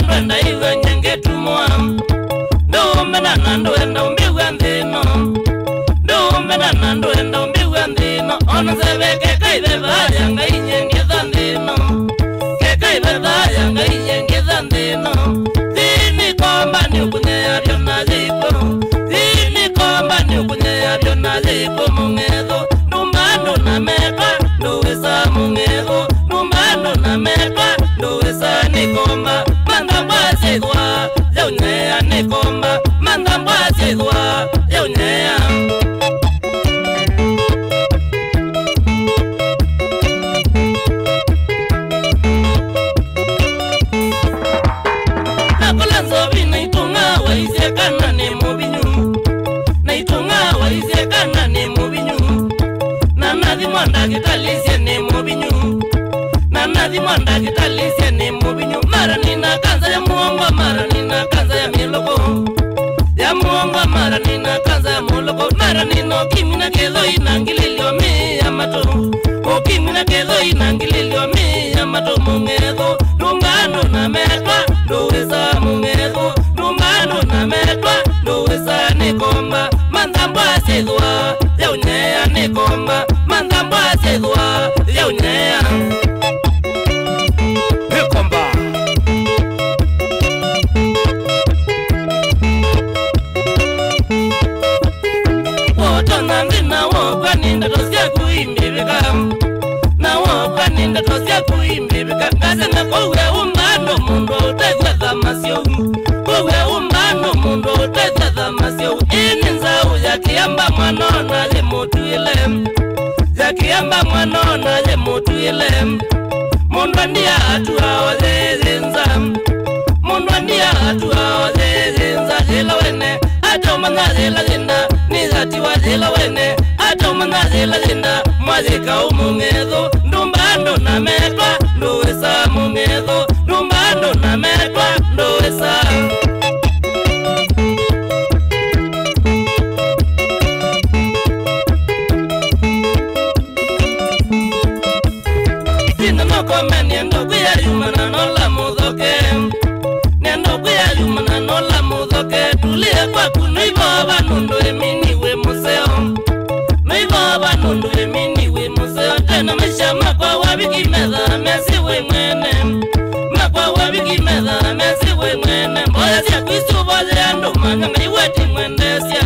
ndwenda iwe nyengetumwa ndomena na ndwenda umbiwe ndino ndomena na ndwenda umbiwe ndino ono sebeke kaibeba yanga inyengeza ndino kekaibeba yanga inyengeza ndino zini komba ni ukunyea dio na zipo zini komba ni ukunyea dio na zipo mungezo numando na metwa nduwesa mungezo numando na metwa nduwesa nikomba manda mbwasegwa yaunyea nikomba manda mbwasegwa yaunyea nakola nzobi naitunga waisekana ni mubinyu naitunga waisekana ni mubinyu nanathi mwanda kitalisye ni mubinyu nanathi mwanda kitalisye ni mubinyu mara nina kanza ya muongo mara nina kanza ya miloko ya muongo mara nina kanza ya muloko mara nino kimina kezo inangililio mi ya mato o kimina kezo inangililio mi ya mato mungezo lungano na metwa nduwesa mungezo lungano na metwa nduwesa nikomba mandambwa segwa yaunyea nikomba mandambwa segwa yaunyea nikomba woto nangi na wokwa ninda tosya kuimbibika na wokwa ninda tosya kuimbibika ngaze nakowe umbando mundu utegwetha masyo kowe umbando mundu utegwetha masyo ini nzau yakiamba mwanona le mutuile yakiamba mwanona le mutuile mundu ndia atua ozezenza mundu ndia atua ozezenza zela wene atomanga zela zinda nizati wa zela wene atomanga zela zinda mwazika umungezo ndumbando na metwa nduwesa mungezo ndumbando na metwa nduwesa tina nokome niendo kuya yumana nola mudhoke niendo kuya yumana nola mudhoke tulie kwa kunoivoba nundu eminiwe museo noivoba nundu eminiwe museo tena maisha makwa wabikimeza mesiwe mwene makwa wabikimeza mesiwe mwene mboya sya kuisubolia ndumanyanga iweti mwendesya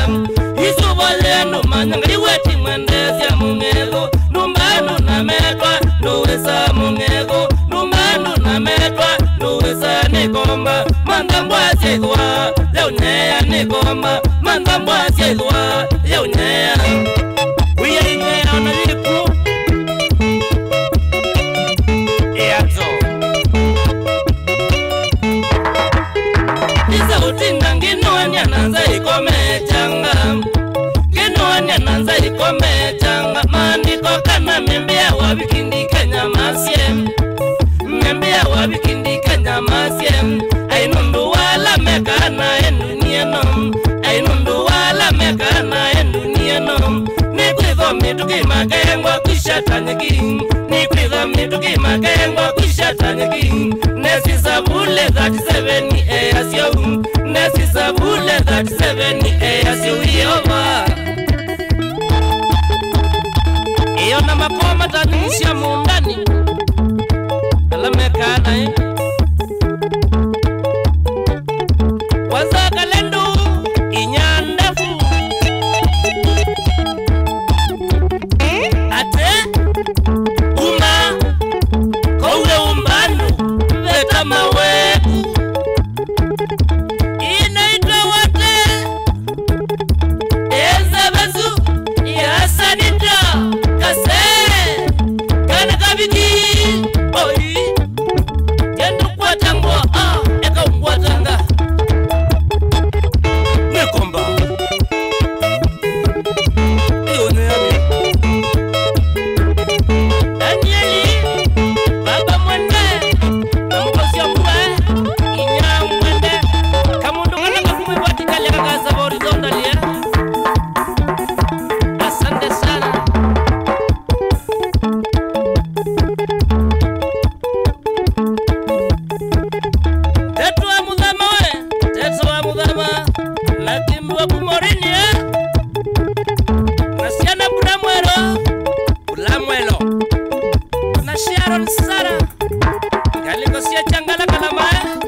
isubolia ndumanyanga iweti mwendesya mungezo numbano na metwa nduwesa mungezo numbano na metwa nduwesa nikomba mandambwa segwa yaunyea nikomba mandambwa segwa yaunyea uyeringea onalipu eato isa utinda nginoanya nanza ikomechanga nginoanya nanza ikomechanga mandiko kana membea wabikindi Kenya masye membea wabikindi Kenya masye ainundu wala mekana endunieno ainundu wala mekana endunieno nikwitho mituki makengwa kwishatanyiki nikwitho mituki makengwa kwishatanyiki nesisabule 37 eyasyo nesisabule 37 eyasyo yehova iyo na makoma tanisha mundani alamekana waza kalendo inyandafu ate uma kowe umbando veta maweku inaitwa wate ezabezu yasanita kase kana kabiki oi mama